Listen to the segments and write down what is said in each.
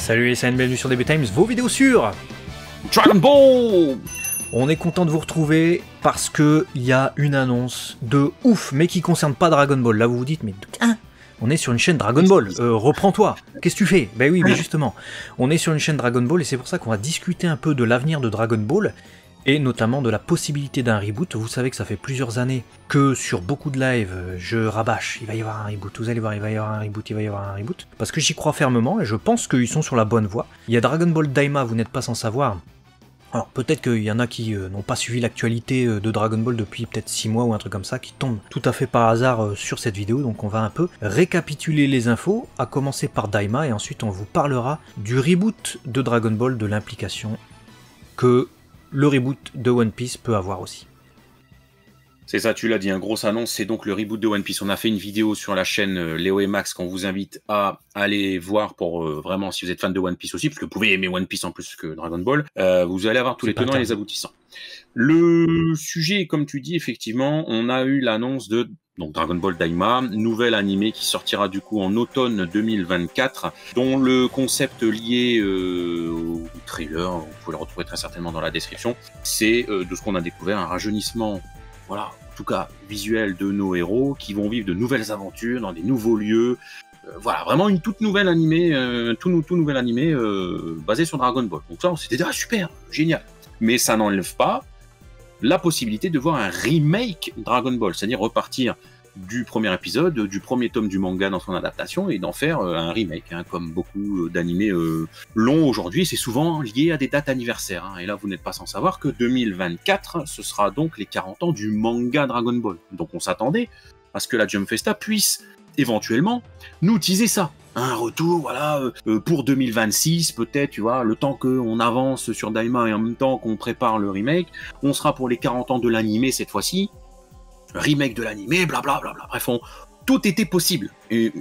Salut les SN, bienvenue sur DB Times, vos vidéos sur Dragon Ball. On est content de vous retrouver parce que il y a une annonce de ouf, mais qui concerne pas Dragon Ball. Là vous vous dites, mais on est sur une chaîne Dragon Ball, reprends-toi, qu'est-ce que tu fais? Ben oui, mais justement, on est sur une chaîne Dragon Ball et c'est pour ça qu'on va discuter un peu de l'avenir de Dragon Ball, et notamment de la possibilité d'un reboot. Vous savez que ça fait plusieurs années que sur beaucoup de lives, je rabâche, il va y avoir un reboot, vous allez voir, il va y avoir un reboot, il va y avoir un reboot, parce que j'y crois fermement et je pense qu'ils sont sur la bonne voie. Il y a Dragon Ball Daima, vous n'êtes pas sans savoir. Alors peut-être qu'il y en a qui n'ont pas suivi l'actualité de Dragon Ball depuis peut-être 6 mois ou un truc comme ça, qui tombent tout à fait par hasard sur cette vidéo, donc on va un peu récapituler les infos, à commencer par Daima, et ensuite on vous parlera du reboot de Dragon Ball, de l'implication que le reboot de One Piece peut avoir aussi. C'est ça, tu l'as dit, une grosse annonce, c'est donc le reboot de One Piece. On a fait une vidéo sur la chaîne Léo et Max qu'on vous invite à aller voir pour vraiment, si vous êtes fan de One Piece aussi, parce que vous pouvez aimer One Piece en plus que Dragon Ball, vous allez avoir tous les tenants et les aboutissants. Le sujet, comme tu dis, effectivement, on a eu l'annonce de donc Dragon Ball Daima, nouvelle animée qui sortira du coup en automne 2024, dont le concept lié au trailer, vous pouvez le retrouver très certainement dans la description, c'est de ce qu'on a découvert, un rajeunissement, voilà, en tout cas visuel de nos héros qui vont vivre de nouvelles aventures dans des nouveaux lieux. Voilà, vraiment une toute nouvelle animée, tout nouvel animé basé sur Dragon Ball. Donc ça, on s'était dit, ah super, génial. Mais ça n'enlève pas la possibilité de voir un remake Dragon Ball, c'est-à-dire repartir du premier épisode, du premier tome du manga dans son adaptation et d'en faire un remake, hein, comme beaucoup d'animés longs aujourd'hui. C'est souvent lié à des dates anniversaires, hein. Et là, vous n'êtes pas sans savoir que 2024, ce sera donc les 40 ans du manga Dragon Ball. Donc on s'attendait à ce que la Jump Festa puisse éventuellement nous teaser ça. Un retour, voilà, pour 2026, peut-être, tu vois, le temps qu'on avance sur Daima et en même temps qu'on prépare le remake, on sera pour les 40 ans de l'animé cette fois-ci, remake de l'animé, blablabla, bref, tout était possible. Et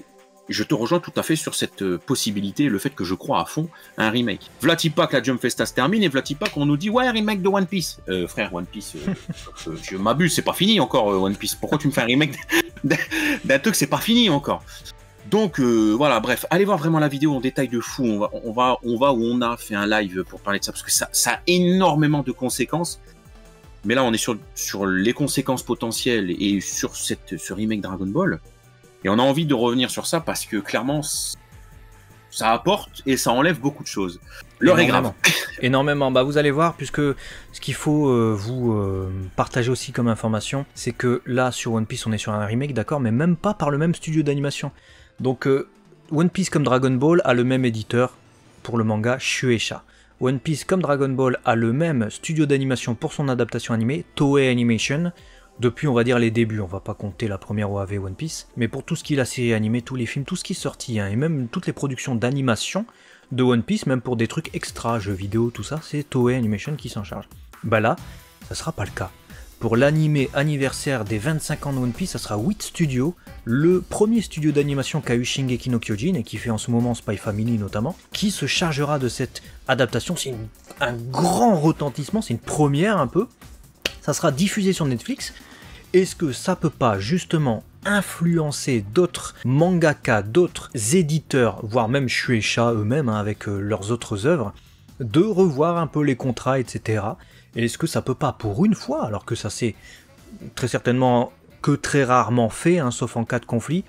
je te rejoins tout à fait sur cette possibilité, le fait que je crois à fond à un remake. Vlati pas que la Jump Festa se termine et vlati pas qu'on nous dit ouais, remake de One Piece. Frère, One Piece, je m'abuse, c'est pas fini encore One Piece. Pourquoi tu me fais un remake d'un truc, c'est pas fini encore? Donc voilà, bref, allez voir vraiment la vidéo en détail de fou. On a fait un live pour parler de ça parce que ça a énormément de conséquences. Mais là, on est sur les conséquences potentielles et sur ce remake Dragon Ball. Et on a envie de revenir sur ça parce que clairement, ça apporte et ça enlève beaucoup de choses. L'heure est grave. Énormément. Bah, vous allez voir, puisque ce qu'il faut vous partager aussi comme information, c'est que là, sur One Piece, on est sur un remake, d'accord, mais même pas par le même studio d'animation. Donc, One Piece comme Dragon Ball a le même éditeur pour le manga, Shueisha. One Piece comme Dragon Ball a le même studio d'animation pour son adaptation animée, Toei Animation, depuis on va dire les débuts, on va pas compter la première OAV One Piece, mais pour tout ce qui est la série animée, tous les films, tout ce qui est sorti, hein, et même toutes les productions d'animation de One Piece, même pour des trucs extra, jeux vidéo, tout ça, c'est Toei Animation qui s'en charge. Bah là, ça sera pas le cas. Pour l'animé anniversaire des 25 ans de One Piece, ça sera Wit Studio, le premier studio d'animation qu'a eu Shingeki no Kyojin et qui fait en ce moment Spy Family notamment, qui se chargera de cette adaptation. C'est un grand retentissement, c'est une première un peu. Ça sera diffusé sur Netflix. Est-ce que ça peut pas justement influencer d'autres mangaka, d'autres éditeurs, voire même Shueisha eux-mêmes, hein, avec leurs autres œuvres, de revoir un peu les contrats, etc. Et est-ce que ça peut pas, pour une fois, alors que ça c'est très certainement que très rarement fait, hein, sauf en cas de conflit,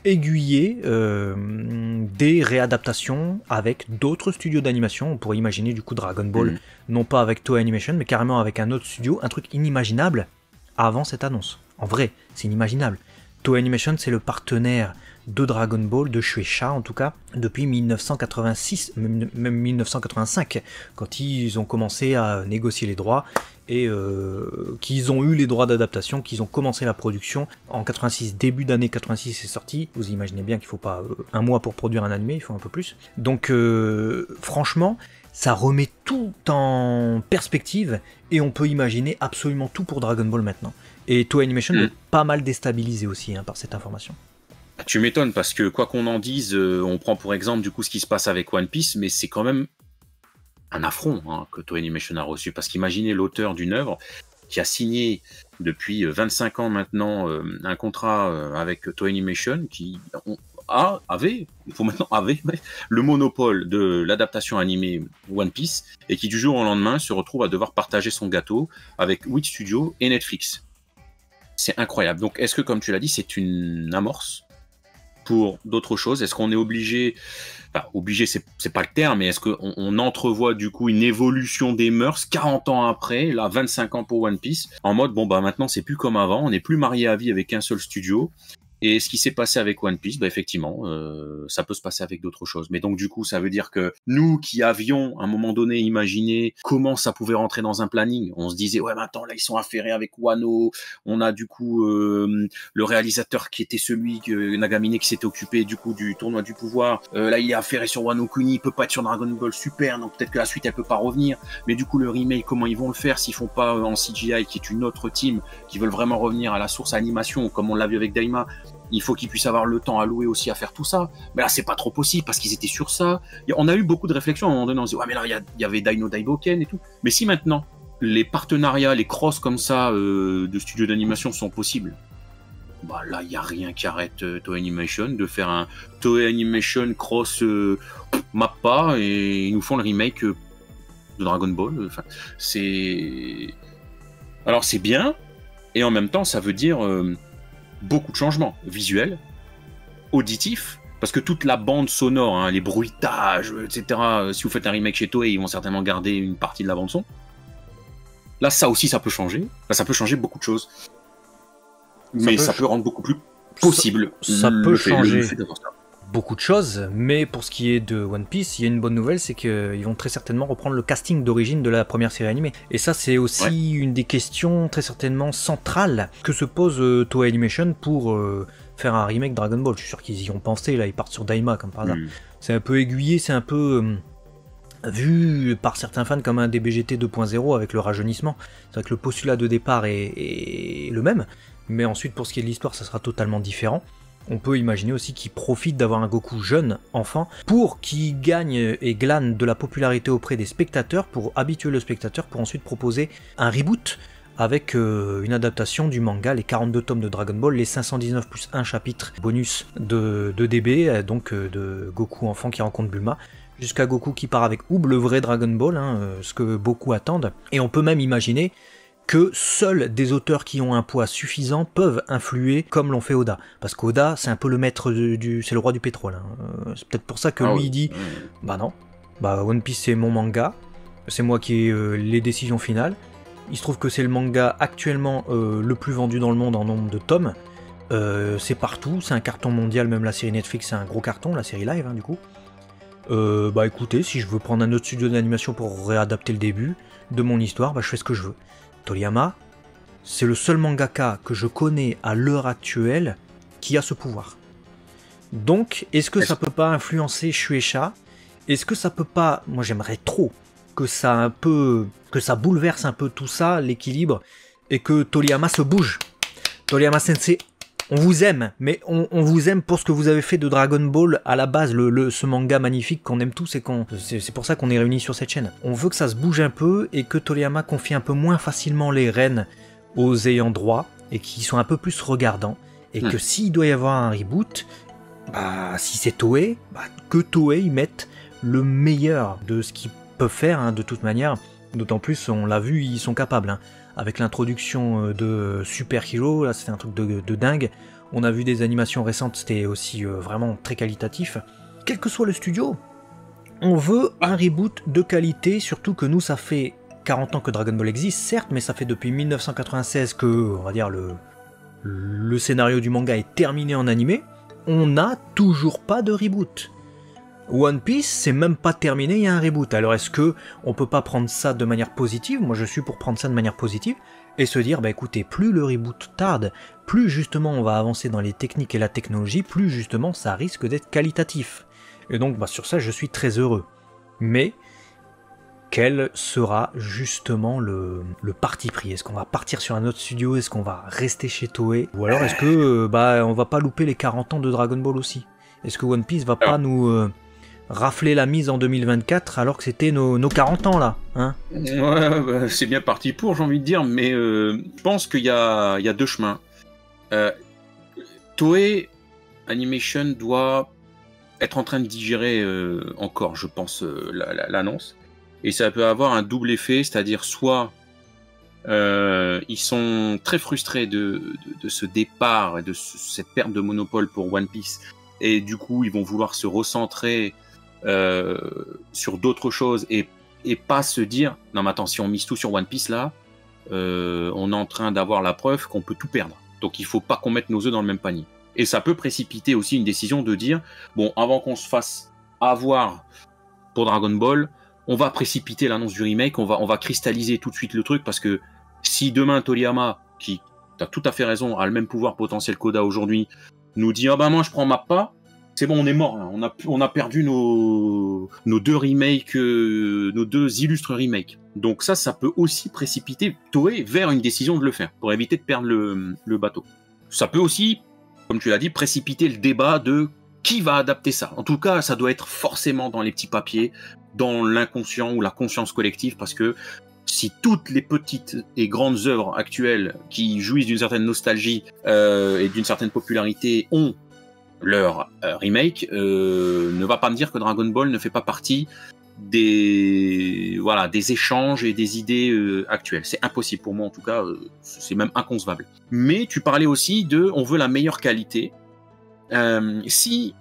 aiguiller des réadaptations avec d'autres studios d'animation? On pourrait imaginer du coup Dragon Ball, non pas avec Toei Animation, mais carrément avec un autre studio, un truc inimaginable avant cette annonce. En vrai, c'est inimaginable. Toei Animation, c'est le partenaire de Dragon Ball, de Shueisha en tout cas, depuis 1986, même 1985, quand ils ont commencé à négocier les droits et qu'ils ont eu les droits d'adaptation, qu'ils ont commencé la production. En 86, début d'année 86 c'est sorti, vous imaginez bien qu'il ne faut pas un mois pour produire un animé, il faut un peu plus. Donc franchement, ça remet tout en perspective et on peut imaginer absolument tout pour Dragon Ball maintenant. Et Toei Animation est pas mal déstabilisé aussi, hein, par cette information. Tu m'étonnes parce que quoi qu'on en dise, on prend pour exemple du coup ce qui se passe avec One Piece, mais c'est quand même un affront, hein, que Toei Animation a reçu. Parce qu'imaginez l'auteur d'une œuvre qui a signé depuis 25 ans maintenant un contrat avec Toei Animation qui avait le monopole de l'adaptation animée One Piece et qui du jour au lendemain se retrouve à devoir partager son gâteau avec Wit Studio et Netflix. C'est incroyable. Donc est-ce que, comme tu l'as dit, c'est une amorce pour d'autres choses? Est-ce qu'on est obligé, enfin obligé c'est pas le terme, mais est-ce qu'on entrevoit du coup une évolution des mœurs 40 ans après, là 25 ans pour One Piece, en mode bon bah maintenant c'est plus comme avant, on n'est plus marié à vie avec un seul studio. Et ce qui s'est passé avec One Piece, bah effectivement, ça peut se passer avec d'autres choses. Mais donc du coup, ça veut dire que nous qui avions à un moment donné imaginé comment ça pouvait rentrer dans un planning, on se disait ouais maintenant là ils sont affairés avec Wano, on a du coup le réalisateur qui était celui que Nagamine qui s'était occupé du coup du tournoi du pouvoir, là il est affairé sur Wano Kuni, il peut pas être sur Dragon Ball Super, donc peut-être que la suite elle peut pas revenir. Mais du coup le remake, comment ils vont le faire s'ils font pas en CGI, qui est une autre team, qui veulent vraiment revenir à la source animation comme on l'a vu avec Daima. Il faut qu'ils puissent avoir le temps alloué aussi à faire tout ça. Mais là, c'est pas trop possible parce qu'ils étaient sur ça. On a eu beaucoup de réflexions à un moment donné. On se dit, ouais, mais là, il y avait Dino Daiboken et tout. Mais si maintenant, les partenariats, les crosses comme ça de studios d'animation sont possibles, bah là, il n'y a rien qui arrête Toei Animation de faire un Toei Animation cross Mappa et ils nous font le remake de Dragon Ball. Enfin, c'est... Alors, c'est bien. Et en même temps, ça veut dire... beaucoup de changements visuels, auditifs, parce que toute la bande sonore, hein, les bruitages, etc., si vous faites un remake chez Toei, ils vont certainement garder une partie de la bande son. Là, ça aussi, ça peut changer. Là, ça peut changer beaucoup de choses. Mais ça peut rendre beaucoup plus possible. Ça peut changer beaucoup de choses, mais pour ce qui est de One Piece, il y a une bonne nouvelle, c'est qu'ils vont très certainement reprendre le casting d'origine de la première série animée. Et ça, c'est aussi une des questions très certainement centrales que se pose Toei Animation pour faire un remake Dragon Ball. Je suis sûr qu'ils y ont pensé, là, ils partent sur Daima comme par hasard. C'est un peu aiguillé, c'est un peu vu par certains fans comme un DBGT 2.0 avec le rajeunissement. C'est vrai que le postulat de départ est le même, mais ensuite pour ce qui est de l'histoire, ça sera totalement différent. On peut imaginer aussi qu'il profite d'avoir un Goku jeune, enfant, pour qu'il gagne et glane de la popularité auprès des spectateurs, pour habituer le spectateur, pour ensuite proposer un reboot avec une adaptation du manga, les 42 tomes de Dragon Ball, les 519 plus 1 chapitre bonus de DB, donc de Goku enfant qui rencontre Bulma, jusqu'à Goku qui part avec Oob, le vrai Dragon Ball, hein, ce que beaucoup attendent. Et on peut même imaginer que seuls des auteurs qui ont un poids suffisant peuvent influer comme l'ont fait Oda. Parce qu'Oda, c'est un peu le maître c'est le roi du pétrole. Hein. C'est peut-être pour ça que lui, il dit « Bah non, bah One Piece c'est mon manga, c'est moi qui ai les décisions finales. Il se trouve que c'est le manga actuellement le plus vendu dans le monde en nombre de tomes. C'est partout, c'est un carton mondial, même la série Netflix c'est un gros carton, la série live hein, du coup. Bah écoutez, si je veux prendre un autre studio d'animation pour réadapter le début de mon histoire, bah je fais ce que je veux. » Toriyama, c'est le seul mangaka que je connais à l'heure actuelle qui a ce pouvoir. Donc, est-ce que ça peut pas influencer Shueisha? Est-ce que ça peut pas... Moi, j'aimerais trop que ça bouleverse un peu tout ça, l'équilibre, et que Toriyama se bouge. Toriyama Sensei, on vous aime, mais on vous aime pour ce que vous avez fait de Dragon Ball à la base, ce manga magnifique qu'on aime tous et c'est pour ça qu'on est réunis sur cette chaîne. On veut que ça se bouge un peu et que Toriyama confie un peu moins facilement les rênes aux ayants droit et qu'ils soient un peu plus regardants. Et que s'il doit y avoir un reboot, bah, si c'est Toei, bah, que Toei mette le meilleur de ce qu'ils peuvent faire hein, de toute manière. D'autant plus, on l'a vu, ils sont capables. Hein. Avec l'introduction de Super Hero, là c'était un truc de dingue. On a vu des animations récentes, c'était aussi vraiment très qualitatif. Quel que soit le studio, on veut un reboot de qualité, surtout que nous ça fait 40 ans que Dragon Ball existe, certes, mais ça fait depuis 1996 que, on va dire, le scénario du manga est terminé en animé. On n'a toujours pas de reboot. One Piece, c'est même pas terminé, il y a un reboot. Alors est-ce que on peut pas prendre ça de manière positive? Moi je suis pour prendre ça de manière positive et se dire, bah écoutez, plus le reboot tarde, plus justement on va avancer dans les techniques et la technologie, plus justement ça risque d'être qualitatif. Et donc bah, sur ça je suis très heureux. Mais quel sera justement le parti pris? Est-ce qu'on va partir sur un autre studio? Est-ce qu'on va rester chez Toei? Ou alors est-ce que bah on va pas louper les 40 ans de Dragon Ball aussi? Est-ce que One Piece va pas nous rafler la mise en 2024 alors que c'était nos 40 ans là hein? Ouais, bah, c'est bien parti pour, j'ai envie de dire, mais je pense qu'il y a deux chemins. Toei Animation doit être en train de digérer encore, je pense, l'annonce. Et ça peut avoir un double effet, c'est-à-dire soit ils sont très frustrés de ce départ et de cette perte de monopole pour One Piece, et du coup ils vont vouloir se recentrer sur d'autres choses et pas se dire non mais attends, si on mise tout sur One Piece là, on est en train d'avoir la preuve qu'on peut tout perdre, donc il faut pas qu'on mette nos œufs dans le même panier. Et ça peut précipiter aussi une décision de dire bon, avant qu'on se fasse avoir pour Dragon Ball, on va précipiter l'annonce du remake, on va cristalliser tout de suite le truc, parce que si demain Toriyama, qui, t'as tout à fait raison, a le même pouvoir potentiel qu'Oda aujourd'hui, nous dit ah ben moi je prends Mappa, c'est bon, on est mort, hein. On a perdu nos deux remakes, nos deux illustres remakes. Donc ça peut aussi précipiter Toei vers une décision de le faire, pour éviter de perdre le bateau. Ça peut aussi, comme tu l'as dit, précipiter le débat de qui va adapter ça. En tout cas, ça doit être forcément dans les petits papiers, dans l'inconscient ou la conscience collective, parce que si toutes les petites et grandes œuvres actuelles qui jouissent d'une certaine nostalgie et d'une certaine popularité ont leur remake, ne va pas me dire que Dragon Ball ne fait pas partie des échanges et des idées actuelles. C'est impossible pour moi, en tout cas, c'est même inconcevable. Mais tu parlais aussi de on veut la meilleure qualité. Si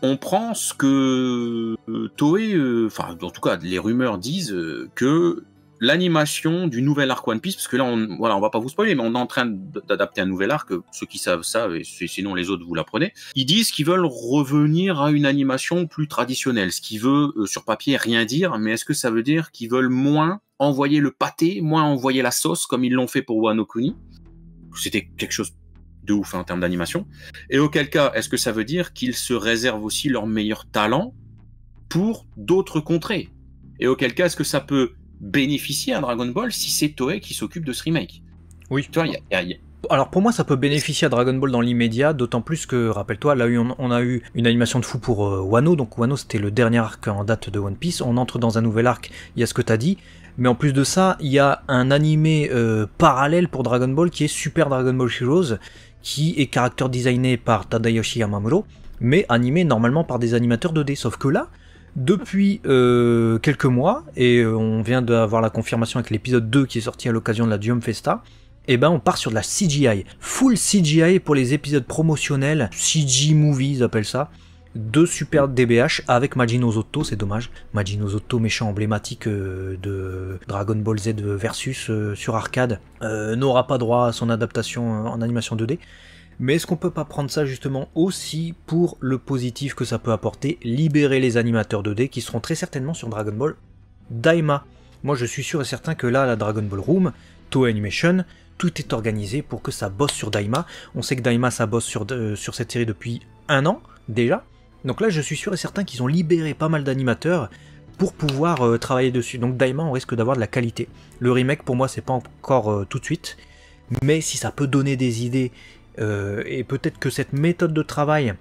on prend ce que Toei, en tout cas les rumeurs disent que l'animation du nouvel arc One Piece, parce que là on va pas vous spoiler, mais on est en train d'adapter un nouvel arc, ceux qui savent ça, et sinon les autres vous l'apprenez, ils disent qu'ils veulent revenir à une animation plus traditionnelle, ce qui veut sur papier rien dire, mais est-ce que ça veut dire qu'ils veulent moins envoyer le pâté, moins envoyer la sauce comme ils l'ont fait pour Wano Kuni? C'était quelque chose de ouf en termes d'animation. Et auquel cas, est-ce que ça veut dire qu'ils se réservent aussi leurs meilleurs talents pour d'autres contrées? Et auquel cas, est-ce que ça peut bénéficier à Dragon Ball si c'est Toei qui s'occupe de ce remake? Oui. Tu vois, Alors pour moi, ça peut bénéficier à Dragon Ball dans l'immédiat, d'autant plus que, rappelle-toi, là on a eu une animation de fou pour Wano, donc Wano c'était le dernier arc en date de One Piece, on entre dans un nouvel arc, il y a ce que t'as dit, mais en plus de ça, il y a un animé parallèle pour Dragon Ball qui est Super Dragon Ball Heroes, qui est character designé par Tadayoshi Yamamuro, mais animé normalement par des animateurs 2D, sauf que là, depuis quelques mois, et on vient d'avoir la confirmation avec l'épisode 2 qui est sorti à l'occasion de la Dium Festa, et ben on part sur de la CGI, full CGI pour les épisodes promotionnels, CG movie ils appellent ça, de Super DBH avec Majin Zotto, c'est dommage, Majin Zotto méchant emblématique de Dragon Ball Z versus sur arcade, n'aura pas droit à son adaptation en animation 2D. Mais est-ce qu'on peut pas prendre ça justement aussi pour le positif que ça peut apporter, libérer les animateurs 2D qui seront très certainement sur Dragon Ball Daima. Moi je suis sûr et certain que là, la Dragon Ball Room, Toei Animation, tout est organisé pour que ça bosse sur Daima. On sait que Daima ça bosse sur cette série depuis 1 an déjà. Donc là je suis sûr et certain qu'ils ont libéré pas mal d'animateurs pour pouvoir travailler dessus. Donc Daima on risque d'avoir de la qualité. Le remake pour moi c'est pas encore tout de suite, mais si ça peut donner des idées, et peut-être que cette méthode de travail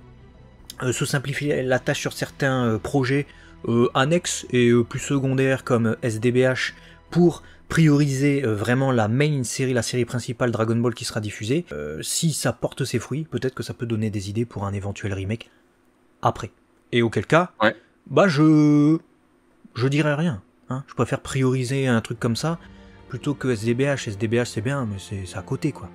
se simplifie la tâche sur certains projets annexes et plus secondaires comme SDBH pour prioriser vraiment la main série, la série principale Dragon Ball qui sera diffusée. Si ça porte ses fruits, peut-être que ça peut donner des idées pour un éventuel remake après. Et auquel cas, ouais. Bah je dirais rien. Hein. Je préfère prioriser un truc comme ça plutôt que SDBH. SDBH c'est bien, mais c'est à côté quoi.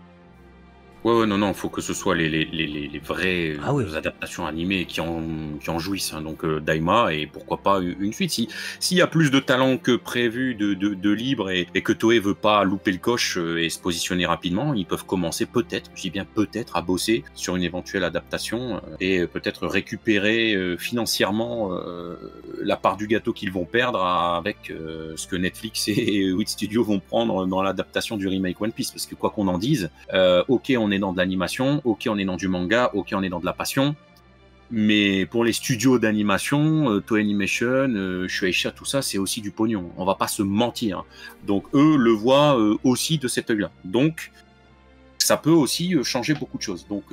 Ouais, non, faut que ce soit les vraies adaptations animées qui en jouissent. Hein. Donc Daima, et pourquoi pas une suite. S'il y a plus de talent que prévu de libre et que Toei veut pas louper le coche et se positionner rapidement, ils peuvent commencer peut-être, je dis bien peut-être, à bosser sur une éventuelle adaptation et peut-être récupérer financièrement la part du gâteau qu'ils vont perdre avec ce que Netflix et Wit Studio vont prendre dans l'adaptation du remake One Piece. Parce que quoi qu'on en dise, ok, on est dans de l'animation, ok on est dans du manga, ok on est dans de la passion, mais pour les studios d'animation, Toei Animation, Shueisha, tout ça c'est aussi du pognon, on va pas se mentir, donc eux le voient aussi de cet œil là, donc ça peut aussi changer beaucoup de choses. Donc,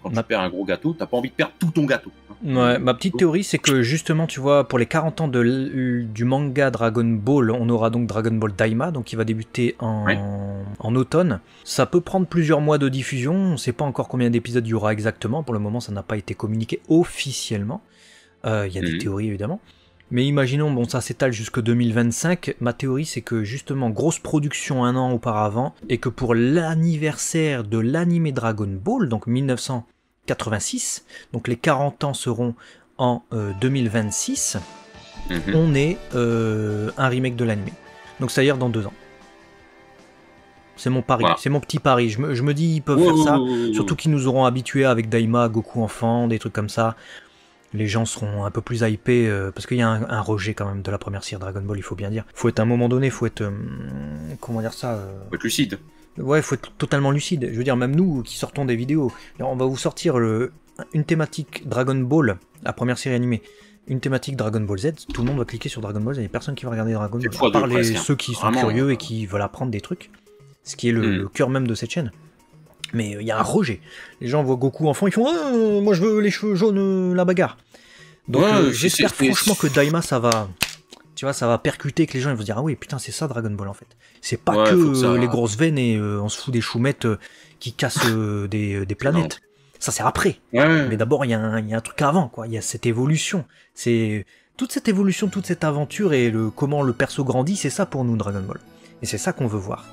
quand tu perds un gros gâteau, t'as pas envie de perdre tout ton gâteau. Ouais, ma petite théorie, c'est que justement, tu vois, pour les 40 ans du manga Dragon Ball, on aura donc Dragon Ball Daima, donc qui va débuter en automne. Ça peut prendre plusieurs mois de diffusion, on ne sait pas encore combien d'épisodes il y aura exactement, pour le moment ça n'a pas été communiqué officiellement. Il y a des théories évidemment. Mais imaginons, bon, ça s'étale jusque 2025. Ma théorie, c'est que justement, grosse production un an auparavant, et que pour l'anniversaire de l'animé Dragon Ball, donc 1986, donc les 40 ans seront en 2026, on est un remake de l'animé. Donc c'est-à-dire dans 2 ans. C'est mon pari, c'est mon petit pari. Je me dis, ils peuvent faire ça, surtout qu'ils nous auront habitués avec Daima, Goku enfant, des trucs comme ça. Les gens seront un peu plus hypés, parce qu'il y a un rejet quand même de la première série Dragon Ball, il faut bien dire. Faut être à un moment donné, faut être... comment dire ça Faut être lucide. Ouais, faut être totalement lucide. Je veux dire, même nous qui sortons des vidéos, on va vous sortir une thématique Dragon Ball, la première série animée, une thématique Dragon Ball Z, tout le monde va cliquer sur Dragon Ball Z, il n'y a personne qui va regarder Dragon Ball, à part ceux qui sont curieux et qui veulent apprendre des trucs, ce qui est le cœur même de cette chaîne. Mais il y a un rejet. Les gens voient Goku enfant, ils font « moi je veux les cheveux jaunes, la bagarre ». Donc j'espère franchement que Daima, ça va... Tu vois, ça va percuter, que les gens ils vont se dire « Ah oui, putain, c'est ça Dragon Ball en fait ». C'est pas que les grosses veines et on se fout des choumettes qui cassent des planètes. Ça c'est après. Mais d'abord, il y a un truc avant, quoi. Il y a cette évolution. C'est toute cette évolution, toute cette aventure et comment le perso grandit, c'est ça pour nous Dragon Ball. Et c'est ça qu'on veut voir.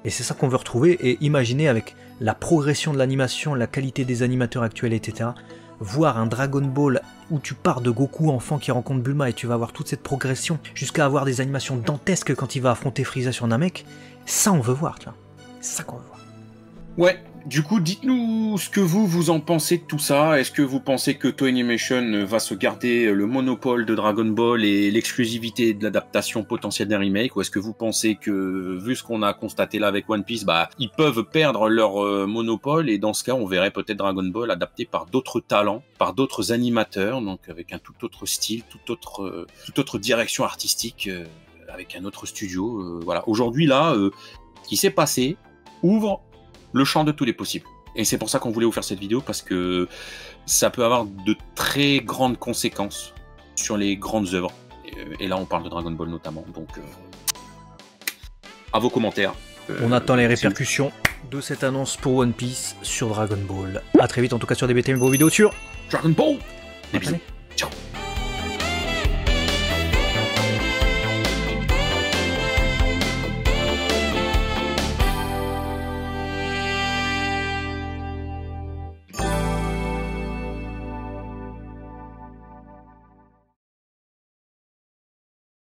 Et c'est ça qu'on veut retrouver et imaginer avec la progression de l'animation, la qualité des animateurs actuels, etc. Voir un Dragon Ball où tu pars de Goku enfant qui rencontre Bulma et tu vas avoir toute cette progression jusqu'à avoir des animations dantesques quand il va affronter Frieza sur Namek, ça on veut voir, tu vois. C'est ça qu'on veut voir. Ouais, du coup, dites-nous ce que vous en pensez de tout ça. Est-ce que vous pensez que Toei Animation va se garder le monopole de Dragon Ball et l'exclusivité de l'adaptation potentielle d'un remake, ou est-ce que vous pensez que, vu ce qu'on a constaté là avec One Piece, ils peuvent perdre leur monopole, et dans ce cas, on verrait peut-être Dragon Ball adapté par d'autres talents, par d'autres animateurs, donc avec un tout autre style, toute autre direction artistique, avec un autre studio. Voilà. Aujourd'hui, là, ce qui s'est passé ouvre le champ de tous les possibles. Et c'est pour ça qu'on voulait vous faire cette vidéo, parce que ça peut avoir de très grandes conséquences sur les grandes œuvres. Et là, on parle de Dragon Ball notamment. Donc, à vos commentaires. On attend les répercussions de cette annonce pour One Piece sur Dragon Ball. A très vite, en tout cas sur DBTM, vos vidéos sur Dragon Ball. Des bisous.